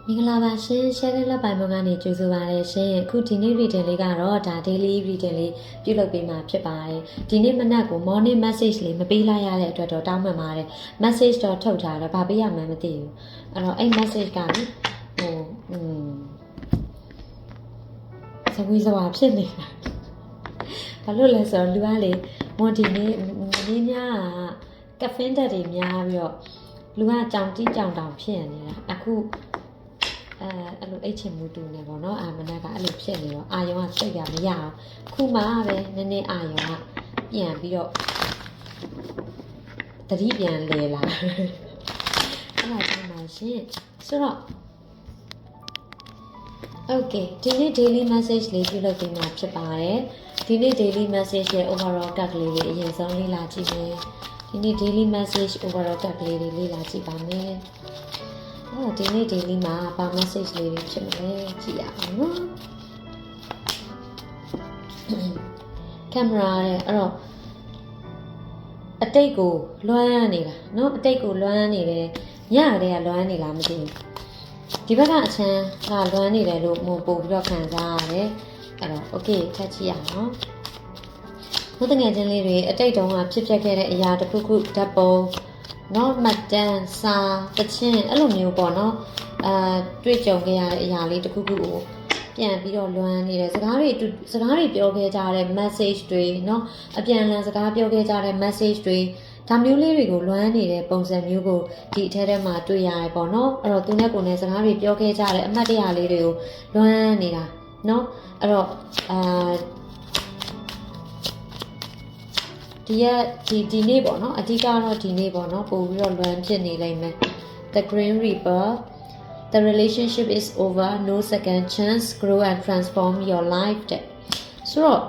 မင်္ဂလာပါရှင် share လက်ပိုင်ပေါ်ကနေကြိုဆိုပါရရှင်အခုဒီနေ့ reading လေးကတော့ဒါ daily reading လေးပြုလုပ်ပေးမှာဖြစ်ပါတယ်ဒီနေ့မနက်ကို morning message လေးမပေးလိုက်ရတဲ့အတွက်တော့တောင်းပန်ပါတယ် message တော့ထုတ်ထားတော့ဗာပေးရမှန်းမသိဘူးအဲ့တော့အဲ့ message ကလေစဝီစဝါဖြစ်နေတာဘာလို့လဲဆိုတော့လူကလေမွန်ဒီနေ့မင်းများကဖင်းတက်တွေများပြီးတော့လူကကြောင်တိကြောင်တောင်ဖြစ်နေတာအခုအဲ့လိုအိတ်ချင်မှုတူနေပေါ့နော်မနက်ကအဲ့လိုဖြစ်နေတော့အာယုံကစိတ်ကမရအောင်ခုမှပဲနည်းနည်းအာယုံကပြန်ပြီးတော့တတိပြန်လဲလာအဲ့ဒါကြောင့်ပါရှင်ဆိုတော့ Okay ဒီနေ့ daily message လေးပြုလုပ်ပေးမှာဖြစ်ပါတယ်ဒီနေ့ daily message ရဲ့ overall card လေးတွေအရင်ဆုံးလေ့လာကြည့်မယ်ဒီနေ့ daily message overall card လေးတွေလေ့လာကြည့်ပါမယ်ဒီနေ့ daily မှာဘာ message လေးတွေဖြစ်မလဲကြည့်ရအောင်နော် camera တဲ့အဲ့တော့အတိတ်ကိုလွှမ်းနေတာနော်အတိတ်ကိုလွှမ်းနေတယ်ညကတည်းကလွှမ်းနေလားမသိဘူးဒီဘက်ကအချမ်းကလွှမ်းနေတယ်လို့ပို့ပြီးတော့ခံစားရတယ်အဲ့တော့ okay ထပ်ကြည့်ရအောင်ဘုဒ္ဓငယ်ချင်းလေးတွေအတိတ်တုန်းကဖြစ်ပျက်ခဲ့တဲ့အရာတစ်ခုခုဓာတ်ပုံနော်မှတ်တမ်းစာတခြင်းအဲ့လိုမျိုးပေါ့နော်တွေ့ကြုံခဲ့ရတဲ့အရာလေးတစ်ခုခုကိုပြန်ပြီးတော့လွမ်းနေတယ်စကားတွေပြောခဲ့ကြတဲ့ message တွေနော်အပြန်အလှန်စကားပြောခဲ့ကြတဲ့ message တွေဒါမျိုးလေးတွေကိုလွမ်းနေတဲ့ပုံစံမျိုးကိုဒီအထက်ထဲမှာတွေ့ရတယ်ပေါ့နော်အဲ့တော့သူနဲ့ကိုယ်နဲ့စကားတွေပြောခဲ့ကြတဲ့အမှတ်တရလေးတွေကိုလွမ်းနေတာနော်အဲ့တော့ဒီနေ့ပေါ့နော်အဓိကတော့ဒီနေ့ပေါ့နော်ပို့ပြီးတော့လွမ်းဖြစ်နေလိမ့်မယ် The Green Reaper The relationship is over no second chance grow and transform your life တဲ့ဆိုတော့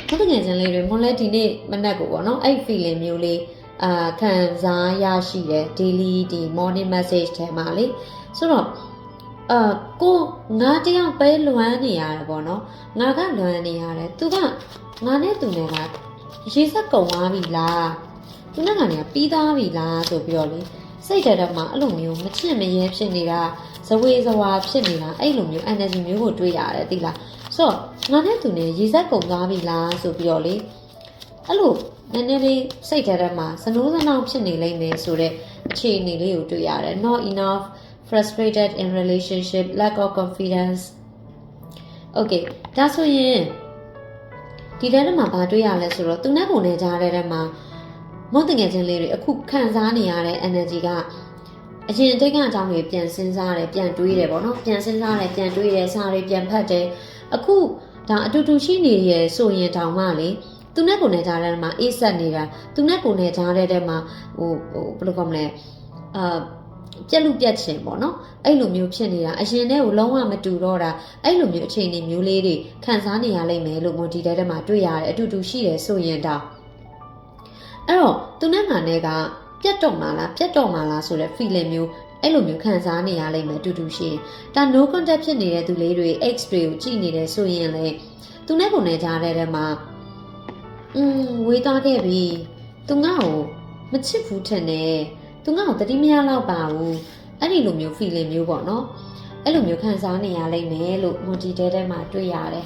ဘုဒ္ဓငယ်ချင်းလေးတွေမွန်လဲဒီနေ့မနက်ကိုပေါ့နော်အဲ့ feeling မျိုးလေးခံစားရရှိတယ် daily ဒီ morning message ထဲမှာလေဆိုတော့ကိုငါတယောက်ပဲလွမ်းနေရတယ်ပေါ့နော်ငါကလွမ်းနေရတယ်သူကငါနဲ့သူနဲ့ကရေစက်ကုံသွားပြီလားသူနဲ့ကနေပြီးသားပြီလားဆိုပြီးတော့လေစိတ်ဓာတ်မှာအဲ့လိုမျိုးမချစ်မရဲဖြစ်နေတာဇဝေဇဝါဖြစ်နေတာအဲ့လိုမျိုး energy မျိုးကိုတွေ့ရတယ်သိလားဆိုတော့ငါနဲ့သူနဲ့ရေစက်ကုံသွားပြီလားဆိုပြီးတော့လေအဲ့လိုနည်းနည်းလေးစိတ်ဓာတ်မှာစနိုးစနောင်ဖြစ်နေလိမ့်မယ်ဆိုတဲ့အခြေအနေလေးကိုတွေ့ရတယ် not enough frustrated in relationship lack of confidence okay ဒါဆိုရင်ဒီထဲမှာဘာတွေ့ရလဲဆိုတော့သူနဲ့ကိုယ်နဲ့ကြားတဲ့ထဲမှာမုန်းတငယ်ချင်းလေးတွေအခုခံစားနေရတဲ့ energy ကအရင်အတိတ်ကအကြောင်းတွေပြန်စဉ်းစားတယ်ပြန်တွေးတယ်ပေါ့နော်ပြန်စဉ်းစားတယ်ပြန်တွေးတယ်စာတွေပြန်ဖတ်တယ်အခုဒါအတူတူရှိနေရဆိုရင်တောင်မှလေသူနဲ့ကိုယ်နဲ့ကြားတဲ့ထဲမှာအေးဆက်နေတာသူနဲ့ကိုယ်နဲ့ကြားတဲ့ထဲမှာဟိုဘယ်လိုကောမလဲပြက်လူပြက်ချင်ပေါ့နော်အဲ့လိုမျိုးဖြစ်နေတာအရင်တည်းကိုလုံးဝမတူတော့တာအဲ့လိုမျိုးအခြေအနေမျိုးလေးတွေခံစားနေရလိမ့်မယ်လို့မိုဒီတဲထဲမှာတွေ့ရတယ်အတူတူရှိတယ်ဆိုရင်တောင်အဲ့တော့သူနဲ့ငါနဲ့ကပြတ်တော့မှလားဆိုတဲ့ feeling မျိုးအဲ့လိုမျိုးခံစားနေရလိမ့်မယ်အတူတူရှိရင်ဒါ no contact ဖြစ်နေတဲ့သူလေးတွေ X တွေကိုကြည့်နေတယ်ဆိုရင်လေသူနဲ့ကိုယ်နဲ့ကြားတဲ့ထဲမှာဝေးသွားခဲ့ပြီသူငါ့ကိုမချစ်ဘူးထင်တယ်သူငါ့ကိုတတိမရတော့ပါဘူးအဲ့ဒီလိုမျိုး feeling မျိုးပေါ့နော်အဲ့လိုမျိုးခံစားနေရလိမ့်မယ်လို့ multi ထဲမှာတွေ့ရတယ်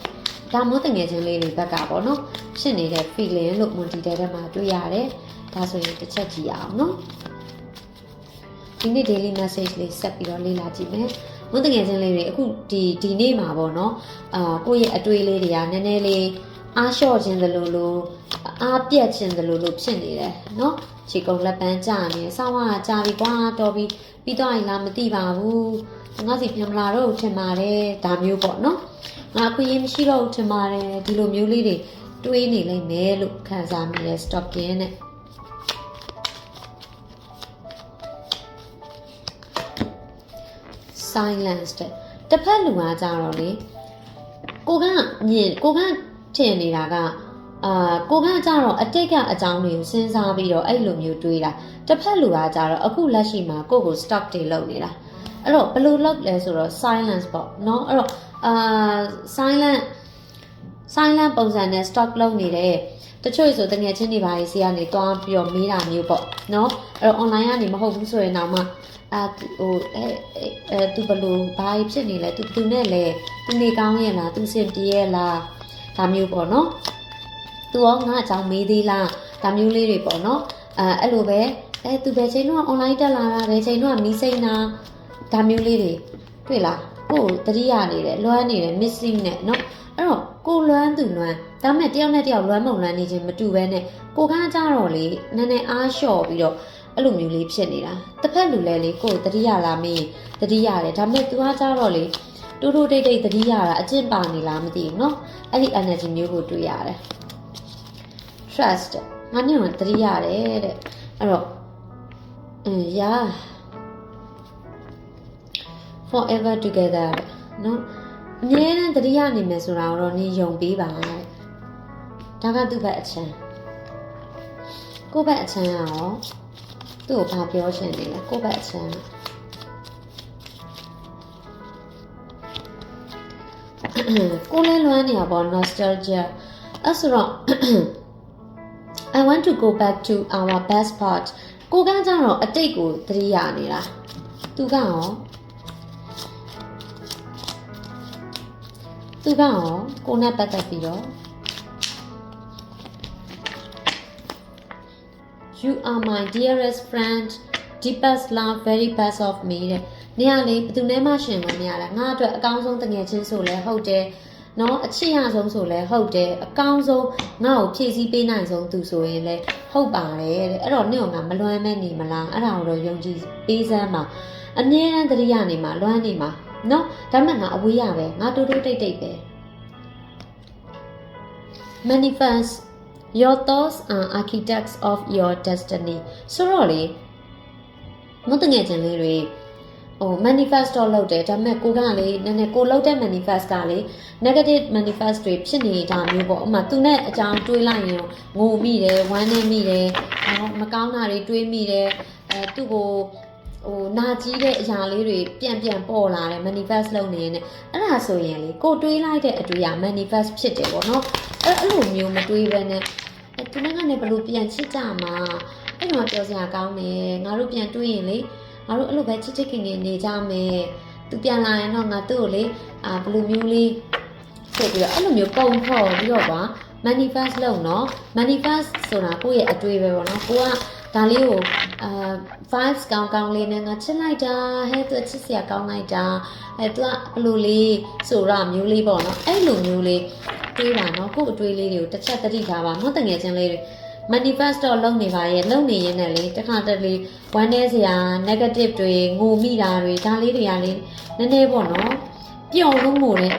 ဒါမို့တငယ်ချင်းလေးတွေဘက်ကပေါ့နော်ဖြစ်နေတဲ့ feeling လို့ multi ထဲမှာတွေ့ရတယ်ဒါဆိုရင်တစ်ချက်ကြည့်အောင်နော်ဒီနေ့ daily message လေးဆက်ပြီးတော့လေ့လာကြည့်မယ်မို့တငယ်ချင်းလေးတွေအခုဒီနေ့မှာပေါ့နော်ကိုယ့်ရဲ့အတွေ့လေးတွေကနည်းနည်းလေးအားလျှော့ခြင်းသလိုလိုအားပြက်ခြင်းသလိုလိုဖြစ်နေတယ်နော်ခြေကုပ်လက်ပန်းကျနေဆောင်းကကြာပြီကွာတော်ပြီပြီးတော့ရင်လားမသိပါဘူးငါစီပြန်မလာတော့ထင်ပါတယ်ဒါမျိုးပေါ့နော်ငါအခွင့်အရေးမရှိတော့ထင်ပါတယ်ဒီလိုမျိုးလေးတွေတွေးနေလိမ့်မယ်လို့ခံစားမိတယ် stalking နဲ့silence တစ်ဖက်လူကကြတော့လေကိုကထင်နေတာကကိုကကြတော့အတိတ်ကအကြောင်းတွေကိုစဉ်းစားပြီးတော့အဲ့လိုမျိုးတွေးတာတစ်ဖက်လူကကြတော့အခုလက်ရှိမှာကိုကို stop တွေလုပ်နေတာအဲ့တော့ဘယ်လိုလုပ်လဲဆိုတော့ silence ပေါ့နော်အဲ့တော့silent ပုံစံနဲ့ stop လုပ်နေတဲ့ တချို့ဆိုတငယ်ချင်းတွေပါရေးစီကနေတွားပြီးတော့မေးတာမျိုးပေါ့နော်အဲ့တော့ online ကနေမဟုတ်ဘူးဆိုရင်တော့မှသူဘလို့ဘာဖြစ်နေလဲသူနဲ့လဲသူနေကောင်းရဲ့လားသူစင်ပြေရဲ့လားဒါမျိုးပေါ့နော်သူရောငါအကြောင်းမေးသေးလားဒါမျိုးလေးတွေပေါ့နော်အဲ့လိုပဲသူဘယ်ချိန်တော့ online တက်လာတာဘယ်ချိန်တော့မီးစိမ့်တာဒါမျိုးလေးတွေတွေ့လားကိုတတိယနေတယ်လွမ်းနေတယ် missing နဲ့နော်အဲ့တော့ကိုလွမ်းသူလွမ်းဒါမဲ့တယောက်နဲ့တယောက်လွမ်းမုံလွမ်းနေခြင်းမတူဘဲနဲ့ကိုကကြတော့လေနည်းနည်းအားလျှော့ပြီးတော့အဲ့လိုမျိုးလေးဖြစ်နေတာတစ်ဖက်လူလဲလေကိုတတိယလားမင်းတတိယတယ်ဒါမဲ့သူကကြတော့လေတိုးတိုးတိတ်တိတ်တတိယတာအကျင့်ပါနေလားမသိဘူးနော်အဲ့ဒီ energy မျိုးကိုတွေ့ရတယ် trust ငါနဲ့ကတတိယတယ်တဲ့အဲ့တော့yeah forever together နော်အမြဲတမ်းတတိယနေမယ်ဆိုတာတော့နေယုံပေးပါတဲ့ဒါကသူ့ဘက်အချမ်းကိုယ့်ဘက်အချမ်းရောသူ့ကိုဘာပြောချင်နေလဲကိုယ့်ဘက်အချမ်းကိုလဲလွမ်းနေရပေါ့ nostalgia အဲ့ဆိုတော့ I want to go back to our best part ကိုကကြတော့အတိတ်ကိုတတိယနေတာသူကရောကိုနဲ့ပတ်သက်ပြီးတော့ You are my dearest friend deepest love very best of me တဲ့နေရာလေးဘယ်သူနဲ့မှရှင်လို့မရလားငါအတွက်အကောင်းဆုံးတငယ်ချင်းဆိုလဲဟုတ်တယ်နော်အချစ်ရဆုံးဆိုလဲဟုတ်တယ်အကောင်းဆုံးငါ့ကိုဖြည့်ဆည်းပေးနိုင်ဆုံးသူဆိုရင်လဲဟုတ်ပါတယ်တဲ့အဲ့တော့နင့်ကငါမလွမ်းမဲ့နေမလားအဲ့ဒါကိုတော့ယုံကြည်ပေးစမ်းပါအမြဲတမ်းတတိယနေမှာလွမ်းနေမှာနော်ဒါမှငါအဝေးရပဲငါတိုးတိုးတိတ်တိတ်ပဲ manifest your thoughts are architects of your destiny ဆိုတော့လေမတငယ်ချင်းလေးတွေmanifest တော့လုပ်တယ်ဒါပေမဲ့ကိုကလေနည်းနည်းကိုလုပ်တဲ့ manifest ကလေ negative manifest တွေဖြစ်နေတာမျိုးပေါ့ဥပမာသူနဲ့အကြောင်းတွေးလိုက်ရင်ငိုမိတယ်ဝမ်းနေမိတယ်မကောင်းတာတွေတွေးမိတယ်သူ့ကိုနာကြီးတဲ့အရာလေးတွေပြန်ပေါ်လာတယ် manifest လုပ်နေရင်အဲ့ဒါဆိုရင်လေကိုတွေးလိုက်တဲ့အတွေ့အကြုံ manifest ဖြစ်တယ်ပေါ့နော်အဲ့လိုမျိုးမတွေးဘဲနဲ့သူနဲ့ကနေဘယ်လိုပြန်ချစ်ကြမှာအဲ့တော့ပြောစရာကောင်းတယ်ငါတို့ပြန်တွေးရင်လေငါတို့အဲ့လိုပဲချစ်ခင်နေကြမယ်သူပြန်လာရင်တော့ငါသူ့ကိုလေဘယ်လိုမျိုးလေးဆိုပြီးတော့အဲ့လိုမျိုးပုံဖော်ပြီးတော့ပါ manifest လုပ်နော် manifest ဆိုတာကိုယ့်ရဲ့အတွေ့ပဲပေါ့နော်ကိုကဒါလေးကိုvibes ကောင်းလေးနဲ့ငါချစ်လိုက်တာဟဲ့သူချစ်စရာကောင်းလိုက်တာသူကဘယ်လိုလေးဆိုတာမျိုးလေးပေါ့နော်အဲ့လိုမျိုးလေးတွေးတာနော်ကိုယ့်အတွေ့လေးတွေကိုတစ်ချက်သတိထားပါမဟုတ်တငယ်ချင်းလေးတွေmanifest တော့လုပ်နေပါရဲ့လုပ်နေရင်လည်းတခါတလေဝမ်းနည်းစရာ negative တွေငိုမိတာတွေဒါလေးတွေကလေနည်းနည်းပေါ့နော်ပျော်လို့ငိုတဲ့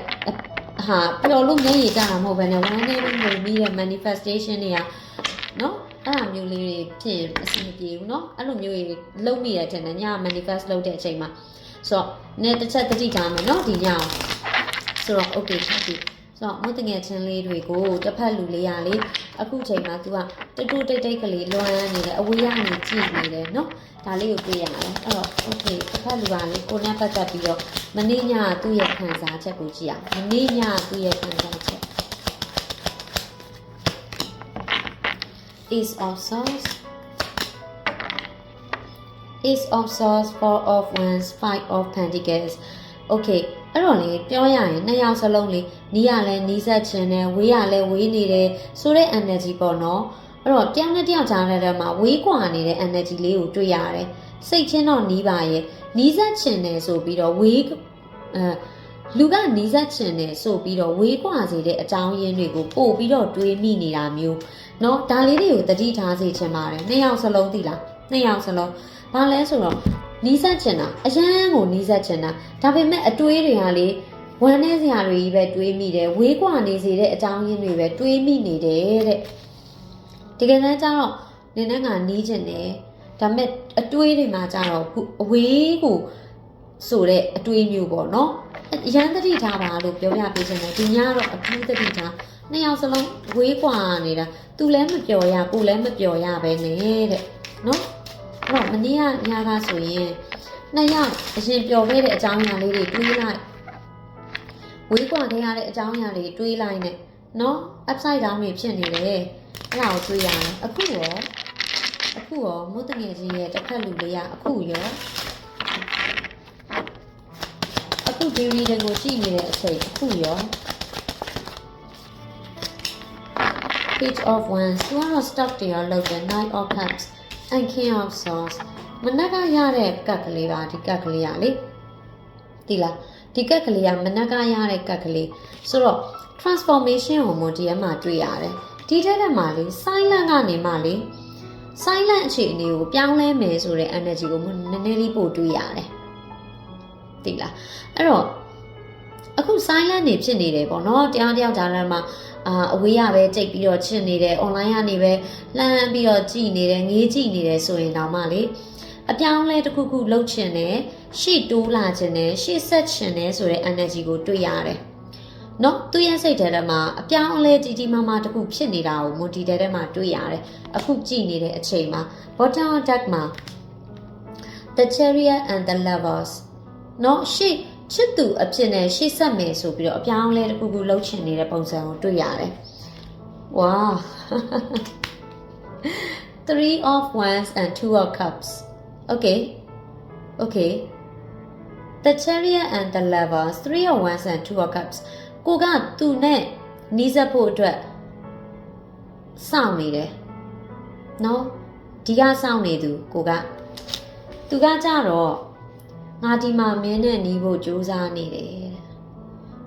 ပျော်လို့မျက်ရည်ကျတာမဟုတ်ဘဲနဲ့ဝမ်းနည်းလို့ငိုမိတဲ့ manifestation တွေကနော်အဲ့လိုမျိုးလေးတွေဖြစ်အဆင်မပြေဘူးနော်အဲ့လိုမျိုးတွေလုပ်မိတဲ့တဲ့ည manifest လုပ်တဲ့အချိန်မှာဆိုတော့နည်းတစ်ချက်သတိထားမယ်နော်ဒီညအောင်ဆိုတော့ okay ဟုတ်ပြီဆိုတော့မတငယ်ချင်းလေးတွေကိုတစ်ဖက်လူလေးရလေအခုချိန်မှာ तू ကတူတူတိတ်ကလေးလွမ်းနေတယ်အဝေးရနေကြည့်နေတယ်နော်ဒါလေးကိုတွေ့ရတယ်အဲ့တော့ okay တစ်ဖက်လူကလေကိုနဲ့ပတ်သက်ပြီးတော့မနေ့ညသူ့ရဲ့ခံစားချက်ကိုကြည့်ရမနေ့ညသူ့ရဲ့ခံစားချက် Ace of Swords Ace of Swords 4 of Wands 5 of Pentacles okay အဲ့တော့လေပြောရရင်နှစ်ယောက်စလုံးလေနီးရလဲနီးစက်ချင်တယ်ဝေးရလဲဝေးနေတယ်ဆိုတဲ့ energy ပေါ့နော်အဲ့တော့တယောက်နဲ့တယောက်ကြားတဲ့မှာဝေးကွာနေတဲ့ energy လေးကိုတွေ့ရတယ်စိတ်ချင်းတော့နီးပါရဲ့နီးစက်ချင်တယ်ဆိုပြီးတော့ဝေးလူကနီးစက်ချင်တယ်ဆိုပြီးတော့ဝေးကွာစေတဲ့အကြောင်းရင်းတွေကိုပို့ပြီးတော့တွေးမိနေတာမျိုးเนาะဒါလေးတွေကိုတတိထားစေချင်ပါတယ်နှစ်ယောက်စလုံးသိလားနှစ်ယောက်စလုံးဘာလဲဆိုတော့နီးစက်ချင်တာအရန်ကိုနီးစက်ချင်တာဒါပေမဲ့အတွေးတွေကလေဝမ်းနည်းစရာတွေကြီးပဲတွေးမိတယ်ဝေးကွာနေစေတဲ့အကြောင်းရင်းတွေပဲတွေးမိနေတယ်တဲ့ဒီကနေ့ကျတော့နင်းနဲ့ငါနီးချင်တယ်ဒါပေမဲ့အတွေးတွေမှာကျတော့အဝေးကိုဆိုတဲ့အတွေးမျိုးပေါ့နော်အရန်သတိထားပါလို့ပြောပြပေးချင်တယ်ဒီညတော့အထူးသတိထားနှစ်ယောက်စလုံးဝေးကွာနေတာသူလည်းမပျော်ရကိုလည်းမပျော်ရပဲနေတဲ့နော်အဲ့တော့မနေ့ကညကဆိုရင်နှစ်ယောက်အရင်ပျော်ခဲ့တဲ့အကြောင်းအရာလေးတွေတွေးလိုက်ဝေးကွာခဲ့ရတဲ့အကြောင်းအရာတွေတွေးလိုက်နဲ့နော် upside down တွေဖြစ်နေတယ် အဲ့ဒါကိုတွေ့ရတယ်အခုရောမိုးတငယ်ချင်းရဲ့တစ်ခက်လူလေးကအခုရောအခုဒီရီတွေကိုကြည့်နေတဲ့အချိန်အခုရော Page of Wands သူကတော့ stock တွေရောလောက်တယ် Knight of Cups and King of Swords မနက်ကရတဲ့ကတ်ကလေးပါဒီကတ်ကလေးကလေဒီလားဒီကတ်ကလေးကမနက်ကရတဲ့ကတ်ကလေးဆိုတော့ transformation ဟော်မုန်းဒီမှာတွေ့ရတယ်ဒီထက်မှာလေ silent ကနေမှလေ silent အခြေအနေကိုပြောင်းလဲမယ်ဆိုတဲ့ energy ကိုနည်းနည်းလေးပို့တွေ့ရတယ်သိလားအဲ့တော့အခု silent နေဖြစ်နေတယ်ပေါ့နော်တရားတယောက်ကြားထဲမှာအဝေးရပဲကြိတ်ပြီးတော့ချစ်နေတယ် online ကနေပဲလှမ်းပြီးတော့ကြည်နေတယ်ငေးကြည့်နေတယ်ဆိုရင်တော့မှလေအပြောင်းလဲတစ်ခုခုလှုပ်ချင်တယ်ရှေ့တိုးလာချင်တယ်ရှေ့ဆက်ချင်တယ်ဆိုတဲ့ energy ကိုတွေ့ရတယ်နော်သူရဲ့စိတ်ထဲမှာအပြောင်းအလဲကြီးကြီးမားမားတစ်ခုဖြစ်နေတာကိုမူတီထဲမှာတွေ့ရတယ်အခုကြည်နေတဲ့အချိန်မှာ bottom deck မှာ the chariot and the lovers နော်ရှေ့ချစ်သူအဖြစ်နဲ့ရှေ့ဆက်မယ်ဆိုပြီးတော့အပြောင်းအလဲတစ်ခုခုလှုပ်ချင်နေတဲ့ပုံစံကိုတွေ့ရတယ်ဝါ Three of Wands and Two of Cups okay the chariot and the lovers Three of Wands and Two of Cupsကိုကသူနဲ့နီးစပ်ဖို့အတွက်စောင့်နေတယ်နော်ဒီကစောင့်နေသူကိုကသူကကြတော့ငါဒီမှာမင်းနဲ့နီးဖို့ကြိုးစားနေတယ်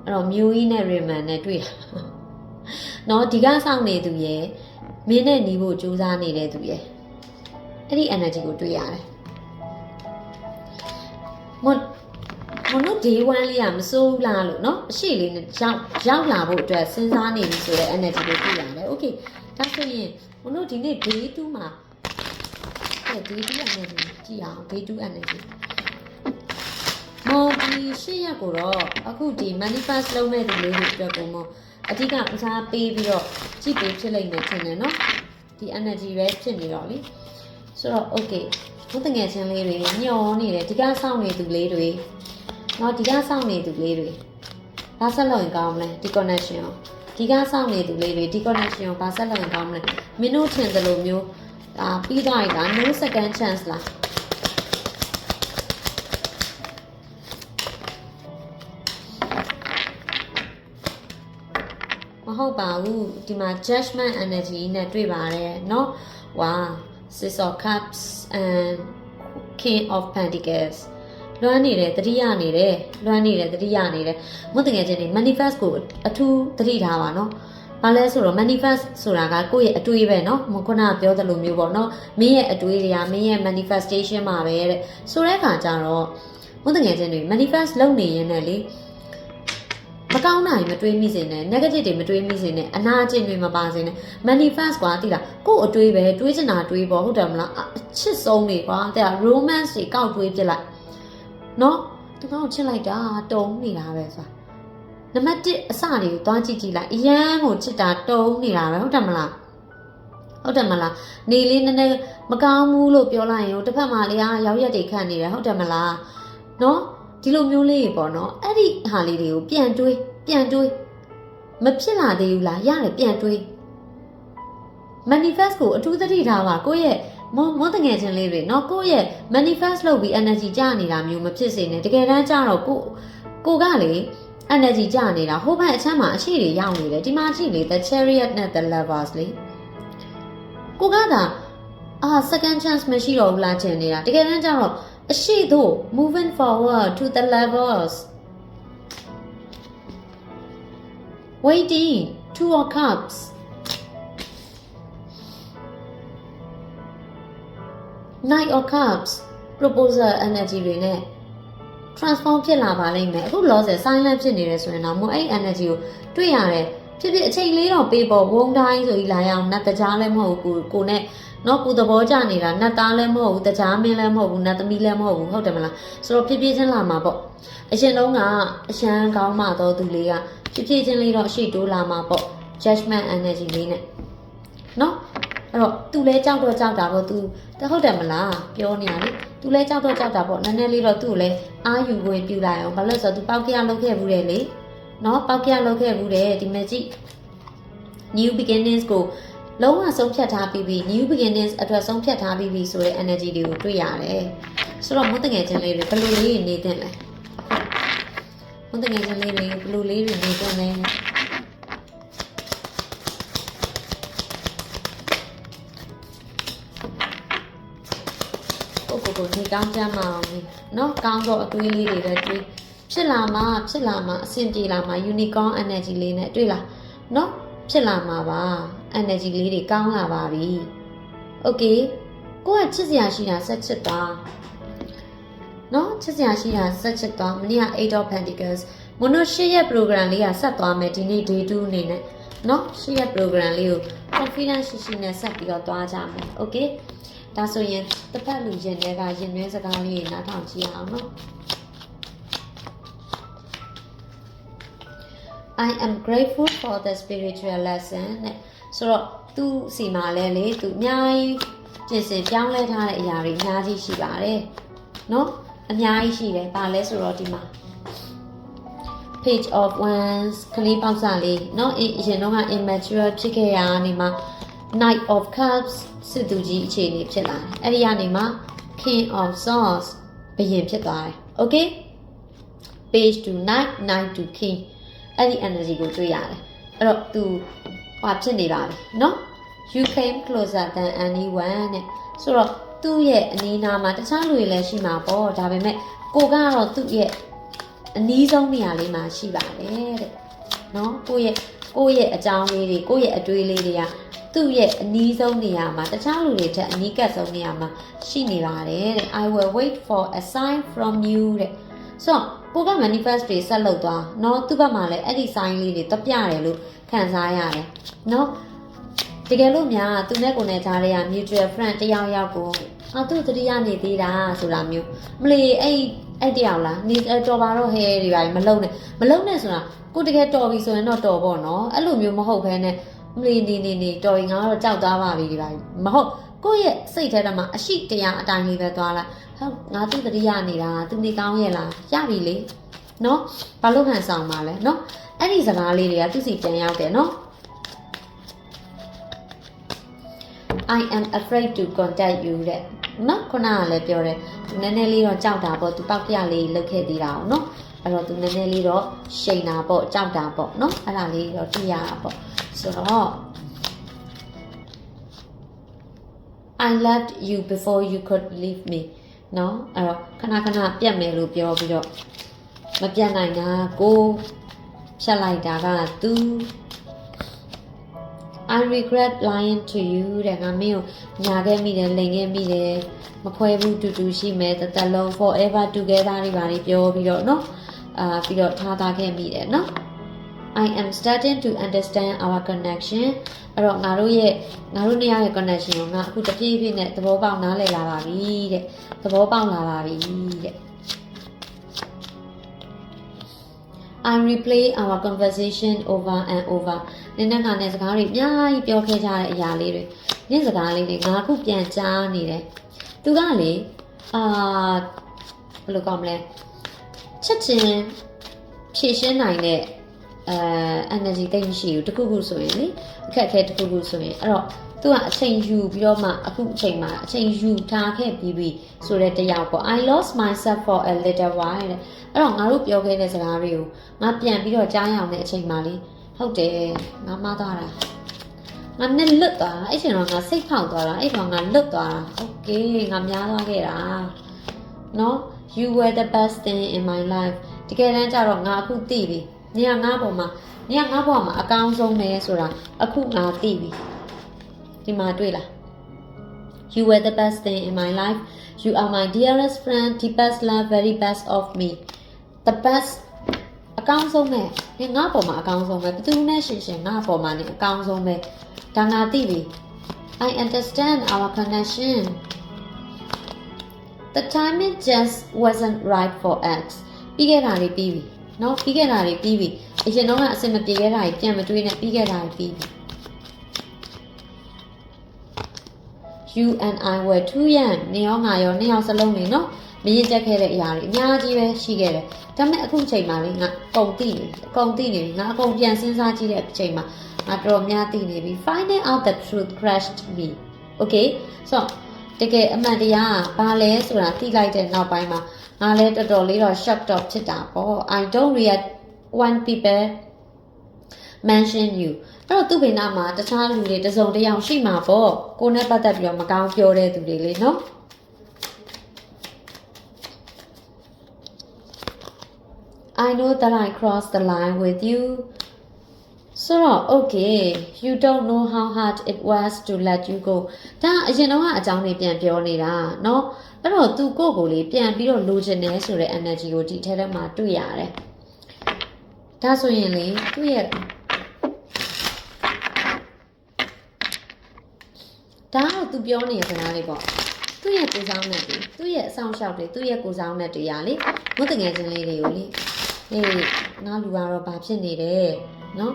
အဲ့တော့မျိုးကြီးနဲ့ရီမန်နဲ့တွေ့တာနော်ဒီကစောင့်နေသူရဲ့မင်းနဲ့နီးဖို့ကြိုးစားနေတဲ့သူရဲ့အဲ့ဒီ energy ကိုတွေ့ရတယ်မနို့ day 1 လေးကမစိုးလားလို့เนาะအရှိလေးနဲ့ရောက်လာဖို့အတွက်စဉ်းစားနေပြီဆိုတဲ့ energy ကိုတွေ့ရတယ်။ Okay ဒါဆိုရင်မနို့ဒီနေ့ day 2မှာday 2 energy ကြည့်အောင် day 2 energy မော်ဒီရှေ့ရက်ကိုတော့အခုဒီ manifest လုပ်မဲ့သူလေးတွေအတွက်ကိုမော်အဓိကဦးစားပေးပြီးတော့ကြည့်ပေးဖြစ်လိမ့်မယ်ထင်တယ်เนาะဒီ energy ပဲဖြစ်နေတော့လေဆိုတော့ okay ဘုတငယ်ချင်းလေးတွေညှော်နေတယ်ဒီကစောင့်နေသူလေးတွေနော်ဒီကစောင့်နေသူလေးတွေဘာဆက်လုပ်ရင်ကောင်းမလဲဒီ connection ကိုဒီကစောင့်နေသူလေးတွေဒီ connection ကိုဘာဆက်လုပ်ရင်ကောင်းမလဲမင်းတို့ထင်တယ်လို့မျိုးပြီးသွားရင်က no second chance လားမဟုတ်ပါဘူးဒီမှာ judgment energy နဲ့တွေ့ပါတယ်เนาะ wow Six of Cups and King of Pentacles လွမ်းနေတယ်တတိယနေတယ်လွမ်းနေတယ်တတိယနေတယ်မဟုတ်တကယ်ချင်းနေ manifest ကိုအထူးသတိထားပါနော်ဘာလဲဆိုတော့ manifest ဆိုတာကကိုယ့်ရဲ့အတွေးပဲနော်ခုနကပြောသလိုမျိုးပေါ့နော်မင်းရဲ့အတွေးတွေကမင်းရဲ့ manifestation မှာပဲတဲ့ဆိုတဲ့အခါကျတော့မဟုတ်တကယ်ချင်းတွေ manifest လုပ်နေရင်လည်းလေမကောင်းတာတွေမတွေးမိစေနဲ့ negative တွေမတွေးမိစေနဲ့အနာကျင်တွေမပါစေနဲ့ manifest ကွာတိလားကို့အတွေးပဲတွေးချင်တာတွေးပေါ့ဟုတ်တယ်မလားအချစ်ဆုံးတွေကွာတဲ့ romance တွေကောက်တွေးပြလိုက်နော်သူကောင်ချစ်လိုက်တာတုံးနေတာပဲဆိုတာနံပါတ်1အစတွေကိုသွားကြည့်လိုက်အရန်ကိုချစ်တာတုံးနေတာပဲဟုတ်တယ်မလားနေလေးနည်းနည်းမကောင်းဘူးလို့ပြောလိုက်ရင်တစ်ဖက်မှာလေရောက်ရက်တွေခတ်နေတယ်ဟုတ်တယ်မလားနော်ဒီလိုမျိုးလေးပေါ့နော်အဲ့ဒီဟာလေးတွေကိုပြန်တွေးမဖြစ်လာသေးဘူးလားရတယ်ပြန်တွေး manifest ကိုအထူးသတိထားပါကိုယ့်ရဲ့မောတငယ်ချင်းလေးတွေเนาะကိုယ့်ရဲ့ manifest လုပ်ပြီး energy ကျနေတာမျိုးမဖြစ်စေနဲ့တကယ်တမ်းကျတော့ကိုကလေ energy ကျနေတာဟိုဘက်အချမ်းမှာအရှိတွေရောက်နေတယ်ဒီမှာရှိလေ the chariot နဲ့ the lovers လေကိုကသာsecond chance မရှိတော့ဘူးလားထင်နေတာတကယ်တမ်းကျတော့အရှိတို့ moving forward to the lovers waiting Two of Cups Knight of Cups proposal energy တွေနဲ့ transform ဖြစ်လာပါလိမ့်မယ်အခုလောဆယ် silent ဖြစ်နေတယ်ဆိုရင်တော့အဲ့ energy ကိုတွေ့ရတယ်ဖြစ်အချိန်လေးတော့ပေးပေါ်ဝုန်းတိုင်းဆိုပြီးလာရအောင်နတ်တကြားလည်းမဟုတ်ဘူးကိုနဲ့နော်ကိုသဘောကျနေတာနတ်သားလည်းမဟုတ်ဘူးတကြားမင်းလည်းမဟုတ်ဘူးနတ်သမီးလည်းမဟုတ်ဘူးဟုတ်တယ်မလားဆိုတော့ဖြစ်ချင်းလာမှာပေါ့အရှင်လုံးကအရှမ်းကောင်းမှတော့သူလေးကဖြစ်ချင်းလေးတော့အရှိတိုးလာမှာပေါ့ judgment energy လေးနဲ့နော်အဲ့တော့သူလဲကြောက်တော့ကြောက်တာပေါ့သူဟုတ်တယ်မလားပြောနေရလေသူလဲကြောက်တော့ကြောက်တာပေါ့နည်းနည်းလေးတော့သူ့ကိုလဲအာယူဝင်ပြလိုက်အောင်ဘာလို့ဆိုတော့သူပေါက်ကြလောက်ခဲ့ဘူးတယ်လေနော်ပေါက်ကြလောက်ခဲ့ဘူးတယ်ဒီမဲ့ကြည့် new beginnings ကို လုံးဝဆုံးဖြတ်ထားပြီး new beginnings အတွက်ဆုံးဖြတ်ထားပြီးဆိုတဲ့ energy တွေကိုတွေ့ရတယ်ဆိုတော့မွတ်တငယ်ချင်းလေးတွေဘယ်လိုလေးနေသင့်လဲမွတ်တငယ်ချင်းလေးတွေဘယ်လိုလေးတွေနေသင့်လဲကိုနေကောင်းကြမှာအောင်เนาะကောင်းတော့အတွေးလေးတွေပဲတွေးဖြစ်လာမှအဆင်ပြေလာမှ unicorn energy လေးနဲ့တွေ့လားเนาะဖြစ်လာမှာပါ energy လေးတွေကောင်းလာပါပြီ okay ကိုကချစ်စရာရှိတာဆက်ချစ်သွားเนาะချစ်စရာရှိတာဆက်ချစ်သွားမနေ့က 8 of pentacles မနိုရှစ်ရဲ့ program လေးကဆက်သွားမယ်ဒီနေ့ day 2 အနေနဲ့เนาะရှစ်ရဲ့ program လေးကို confidence ရှိနဲ့ဆက်ပြီးတော့သွားကြမယ် okayဒါဆိုရင်တစ်ဖက်လူရင်တွေကရင်နှွေးစကားလေးနားထောင်ကြည့်အောင်နော် I am grateful for the spiritual lesson နဲ့ဆိုတော့သူစီမှာလဲလေသူအများကြီးပြင်ဆင်ပြောင်းလဲထားတဲ့အရာတွေအများကြီးရှိပါတယ်နော်အများကြီးရှိတယ်ဘာလဲဆိုတော့ဒီမှာ page of wands ကလေးပေါက်စာလေးနော်အရင်တော့က immature ဖြစ်ခဲ့ရနေမှာ Knight of Cups စစ်သူကြီးအခြေအနေဖြစ်လာတယ်အဲ့ဒီကနေမှ King of Swords ဘယင်ဖြစ်သွားတယ် okay Page to Knight Knight to King အဲ့ဒီ energy ကိုတွေ့ရတယ်အဲ့တော့သူဟွာဖြစ်နေပါပြီเนาะ You came closer than anyone နဲ့ဆိုတော့သူ့ရဲ့အနီးနားမှာတခြားလူတွေလည်းရှိမှာပေါ့ဒါပေမဲ့ကိုကတော့သူ့ရဲ့အနီးဆုံးနေရာလေးမှာရှိပါတယ်တဲ့เนาะကိုယ့်ရဲ့အကြောင်းလေးတွေကိုယ့်ရဲ့အတွေးလေးတွေကသူ့ရဲ့အနီးဆုံးနေရာမှာတခြားလူတွေထက်အနီးကပ်ဆုံးနေရာမှာရှိနေပါတယ်တဲ့ I will wait for a sign from you တဲ့ဆိုတော့ကိုက manifest တွေဆက်လုပ်သွားเนาะသူ့ဘက်မှာလည်းအဲ့ဒီ sign လေးတွေတက်ပြတယ်လို့ခံစားရတယ်เนาะတကယ်လို့များသူနဲ့ကိုနဲ့ကြားတဲ့က mutual friend တယောက်ယောက်ကိုသူ့တတိယနေသေးတာဆိုတာမျိုးမလီအဲ့တယောက်လားနေတော်ပါတော့ဟဲတွေပါမလုံးနဲ့ဆိုတာကိုတကယ်တော်ပြီဆိုရင်တော့တော်ပေါ့နော်အဲ့လိုမျိုးမဟုတ်ဘဲနဲ့မလီနေတော်ရင်ငါတော့ကြောက်သွားပါပြီဒီပါမဟုတ်ကိုယ့်ရဲ့စိတ်ထဲမှာအရှိတရားအတိုင်းလေးပဲသွားလိုက်ဟုတ်ငါသူ့တတိယနေတာသူနေကောင်းရဲ့လားရပြီလေနော်ဘာလို့ဟန်ဆောင်ပါလဲနော်အဲ့ဒီစကားလေးတွေကသူ့စီပြန်ရောက်တယ်နော်I am afraid to contact you တဲ့နော်ခုနကလည်းပြောတယ်သူနည်းနည်းလေးတော့ကြောက်တာပေါ့သူပေါက်ပြလေးလုပ်ခဲ့သေးတာအောင်နော်အဲ့တော့သူနည်းနည်းလေးတော့ရှိန်တာပေါ့ကြောက်တာပေါ့နော်အဲ့ဒါလေးတော့သိရတာပေါ့ဆိုတော့ I loved you before you could leave me နော်အဲ့တော့ခဏပြတ်မယ်လို့ပြောပြီးတော့မပြတ်နိုင်တာကိုဖြတ်လိုက်တာကသူ I regret lying to you တဲ့ငါမင်းကိုညာခဲ့မိတယ်လိန်ခဲ့မိတယ်မခွဲဘူးတူရှိမယ်တစ်လုံး forever together တွေပါလေပြောပြီးတော့เนาะပြီးတော့ထားသားခဲ့မိတယ်เนาะ I am starting to understand our connection အဲ့တော့ငါတို့နှစ်ယောက်ရဲ့ connection ကိုငါအခုတပြေးပြေးနဲ့သဘောပေါက်နားလည်လာပါပြီတဲ့သဘောပေါက်လာပါပြီတဲ့ I replay our conversation over and over နင်းနဲ့ငါနဲ့စကားတွေအများကြီးပြောခဲ့ကြတဲ့အရာလေးတွေနင်းစကားလေးတွေငါအခုပြန်ကြားနေတယ်သူကလေဘယ်လိုကောင်းမလဲချက်ချင်းဖြည့်ရှင်းနိုင်တဲ့energy တိတ်မရှိဘူးတခုခုဆိုရင်လေအခက်အခဲတခုခုဆိုရင်အဲ့တော့သူကအချိန်ယူပြီးတော့မှအခုအချိန်မှာအချိန်ယူထားခဲ့ပြီးဆိုတဲ့တယောက်ပေါ့ I lost myself for a little while တဲ့အဲ့တော့ငါတို့ပြောခဲ့တဲ့စကားတွေကိုငါပြန်ပြီးတော့ကြားရအောင်တဲ့အချိန်မှာလေဟုတ်တယ်ငါမှားသွားတာငါနဲ့လွတ်သွားတာအဲ့ချိန်တော့ငါစိတ်ဖောက်သွားတာအဲ့တော့ငါလွတ်သွားတာโอเคငါများသွားခဲ့တာเนาะ you were the best thing in my life တကယ်တမ်းကျတော့ငါအခုသိပြီနေရာငါပေါ်မှာအကောင်းဆုံးပဲဆိုတာအခုငါသိပြီဒီမှာတွေ့လား You were the best thing in my life you are my dearest friend the best love very best of me the best အကောင်းဆုံးပဲနေငါပေါ်မှာအကောင်းဆုံးပဲဘယ်သူနဲ့ရှင်ငါပေါ်မှာနေအကောင်းဆုံးပဲဒါငါသိပြီ I understand our connection the timing just wasn't right for us ပြီးခဲ့တာလေးပြီးပြီနော်ပြီးခဲ့တာတွေပြီးပြီအရင်တော့ကအစင်မပြေခဲ့တာတွေပြန်မတွေးနဲ့ပြီးခဲ့တာတွေပြီးပြီ You and I were too young နေရောငါရောနှစ်ယောက်စလုံးနေနော် မရင်တက်ခဲ့တဲ့အရာတွေအများကြီးပဲရှိခဲ့တယ်ဒါပေမဲ့အခုချိန်မှာလေငါအကုန်သိနေပြီငါအကုန်ပြန်စဉ်းစားကြည့်တဲ့အချိန်မှာငါတော်များသိနေပြီ finding out the truth crushed me okay so တကယ်အမှန်တရားကဘာလဲဆိုတာသိလိုက်တဲ့နောက်ပိုင်းမှာငါလည်းတော်တော်လေးတော့ shock တော့ဖြစ်တာပေါ့ I don't react when people mention you အဲ့တော့သူ့ဘေးနားမှာတခြားလူတွေတစုံတစ်ယောက်ရှိမှာပေါ့ကိုနဲ့ပတ်သက်ပြီးတော့မကောင်းပြောတဲ့သူတွေလေနော် I know that I crossed the line with you so okay you don't know how hard it was to let you go ဒါအရင်တော့အကြောင်းတွေပြန်ပြောနေတာเนาะအဲ့တော့သူကိုယ့်ကိုယ်လေးပြန်ပြီးတော့လိုချင်တယ်ဆိုတဲ့ energy ကိုဒီထဲထဲမှာတွေ့ရတယ်ဒါဆိုရင်လေသူ့ရဲ့ဒါတော့သူပြောနေတဲ့စကားလေးပေါ့သူ့ရဲ့ကိုယ်ဆောင်နဲ့သူ့ရဲ့အဆောင်ရှောက်တွေသူ့ရဲ့ကိုယ်ဆောင်နဲ့တရားလေမတငယ်ချင်းလေးတွေကိုလေငါလူကတော့ဘာဖြစ်နေတယ်เนาะ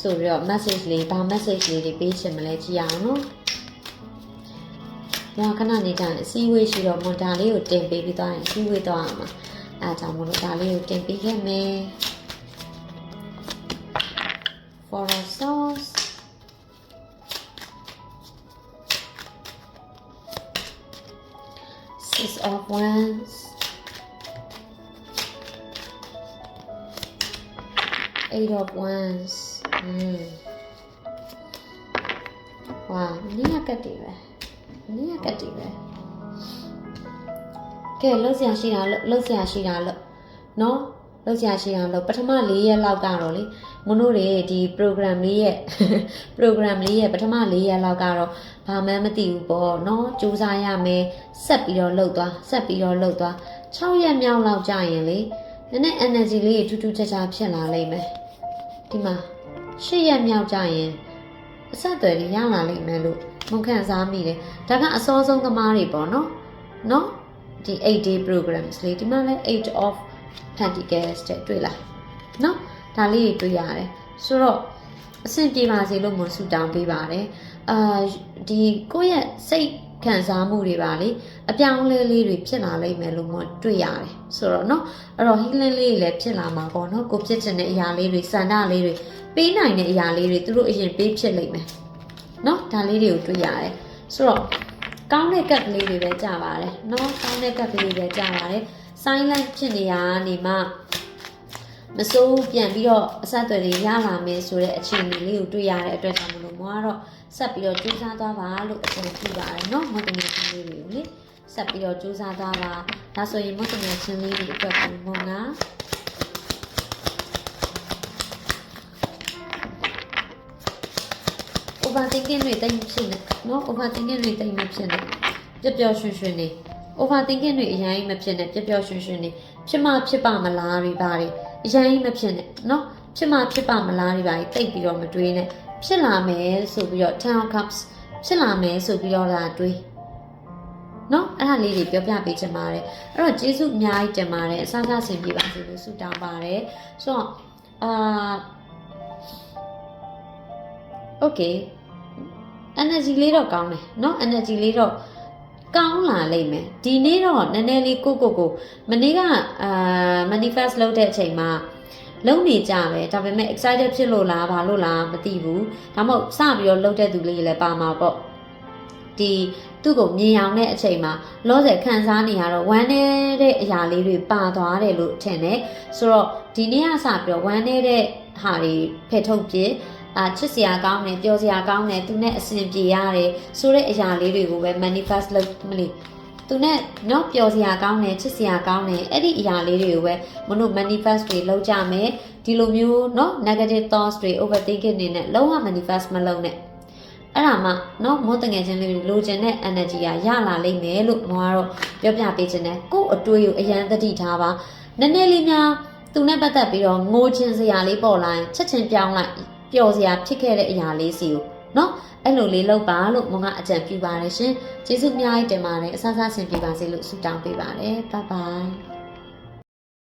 ဆိုပြီးတော့ message လေးဘာ message လေးတွေပေးချင်မလဲကြည့်အောင်နော်။ဒါခဏနေကြရင်အစည်းအဝေးရှိတော့မွန်ဒါလေးကိုတင်ပေးပြီးသွားရင်အစည်းအဝေးသွားအောင်ပါ။အဲဒါကြောင့်မလို့ဒါလေးကိုတင်ပေးခဲ့မယ်။ For a sauce Six of Wands Eight of Wands wow နည်းကတ်တယ်ပဲကဲလှုပ်ရှားရှိတာလို့နော်လှုပ်ရှားရှိတာလို့ပထမ4ရက်လောက်ကတော့လေမတို့တွေဒီ program လေးရဲ့ပထမ4ရက်လောက်ကတော့ဘာမှမသိဘူးပေါ့နော်စူးစမ်းရမယ်ဆက်ပြီးတော့လှုပ်သွား6ရက်မြောက်လောက်ကြာရင်လေနည်းနည်း energy လေးထူးထူးခြားခြားဖြစ်လာလိမ့်မယ်ဒီမှာ8ရက်မြောက်ကြာရင်အဆက်အသွယ်တွေရလာလိမ့်မယ်လို့မခံစားမိတယ်ဒါကအစောဆုံးသမားတွေပေါ့နော်ဒီ8 day programs လေးဒီမှာလဲ8 of Pentacles တဲ့တွေ့လားနော်ဒါလေးတွေတွေ့ရတယ်ဆိုတော့အဆင်ပြေပါစေလို့မဆုတောင်းပေးပါတယ်ဒီကိုယ့်ရဲ့စိတ်ခံစားမှုတွေပါလေအပြောင်းလဲလေးတွေဖြစ်လာလိမ့်မယ်လို့မတွေ့ရတယ်ဆိုတော့နော်အဲ့တော့ healing လေးတွေလည်းဖြစ်လာမှာပေါ့နော်ကိုဖြစ်ချင်တဲ့အရာလေးတွေစန္ဒလေးတွေပေးနိုင်တဲ့အရာလေးတွေသူတို့အရင်ပေးဖြစ်လိမ့်မယ်နော်ဒါလေးတွေကိုတွေ့ရတယ်ဆိုတော့ကောင်းတဲ့ကတ်လေးတွေပဲကြာပါတယ်နော်ကောင်းတဲ့ကတ်လေးတွေပဲကြာပါတယ် silent ဖြစ်နေရနေမှမစိုးပြန်ပြီးတော့အဆက်အသွယ်တွေရလာမယ်ဆိုတဲ့အခြေအနေလေးကိုတွေ့ရတဲ့အတွက်ကြောင့်မလို့မောကတော့ဆက်ပြီးတော့ကြိုးစားသွားပါလို့အကြံပြုပါတယ်နော်မွတ်တငယ်ချင်းလေးတွေကိုလေဆက်ပြီးတော့ကြိုးစားသွားပါဒါဆိုရင်မွတ်တငယ်ချင်းလေးတွေအတွက်ကိုမောကoverthinking တွေတိတ်မဖြစ်နဲ့နော် overthinking တွေတိတ်မဖြစ်နဲ့ပျော်ရွှင်ရွှင်နေ overthinking တွေအရင်မဖြစ်နဲ့ပျော်ရွှင်ရွှင်နေဖြစ်ပါမလားတွေပါတွေအရင်မဖြစ်နဲ့နော်ဖြစ်ပါမလားတွေပါတိတ်ပြီးတော့မတွေးနဲ့ဖြစ်လာမယ်ဆိုပြီးတော့ Ten of Cups ဖြစ်လာမယ်ဆိုပြီးတော့လာတွေးနော်အဲ့ဒါလေးတွေပြောပြပေးချင်ပါတယ်အဲ့တော့ကျေးဇူးအများကြီးတင်ပါတယ်အစားဆင်ပြေပါစေလို့ဆုတောင်းပါတယ်ဆိုတော့okay energy လေးတော့ကောင်းတယ်เนาะ energy လေးတော့ကောင်းလာလိမ့်မယ်ဒီနေ့တော့နည်းနည်းလေးကိုမနေ့ကmanifest လုပ်တဲ့အချိန်မှာလုံနေကြပဲဒါပေမဲ့ excited ဖြစ်လို့လားဘာလို့လားမသိဘူးဒါမှမဟုတ်စပြီးတော့လုပ်တဲ့သူလေးလည်းပါမှာပေါ့ဒီသူ့ကိုမြင်အောင်တဲ့အချိန်မှာလောဆယ်ခံစားနေရတော့ဝမ်းနေတဲ့အရာလေးတွေပါသွားတယ်လို့ထင်တယ်ဆိုတော့ဒီနေ့ကစပြီးတော့ဝမ်းနေတဲ့ဟာတွေဖယ်ထုတ်ပြချစ်စရာကောင်းတယ်ပျော်စရာကောင်းတယ်သူနဲ့အဆင်ပြေရတယ်ဆိုတဲ့အရာလေးတွေကိုပဲ manifest လုပ်မလို့သူနဲ့နော်ပျော်စရာကောင်းတယ်ချစ်စရာကောင်းတယ်အဲ့ဒီအရာလေးတွေကိုပဲမလို့ manifest တွေလုပ်ကြမယ်ဒီလိုမျိုးနော် negative thoughts တွေ overthinking တွေနဲ့လုံးဝ manifest မလုပ်နဲ့အဲ့ဒါမှနော်မိုးတငယ်ချင်းလေးလိုချင်တဲ့ energy ရလာလိမ့်မယ်လို့မောကတော့ပြောပြပေးခြင်းနဲ့ကိုယ့်အတွေးကိုအရန်သတိထားပါနည်းနည်းလေးများသူနဲ့ပတ်သက်ပြီးတော့ငိုချင်စရာလေးပေါ်လာရင်ချက်ချင်းပြောင်းလိုက်ပျော်စရာဖြစ်ခဲ့တဲ့အရာလေးစီကိုနော်အဲ့လိုလေးလုပ်ပါလို့မကအကြံပြုပါတယ်ရှင်ကျေးဇူးအများကြီးတင်ပါတယ်အဆဆဆင်ပြေပါစေလို့ဆုတောင်းပေးပါတယ်ဘိုင်ဘိုင်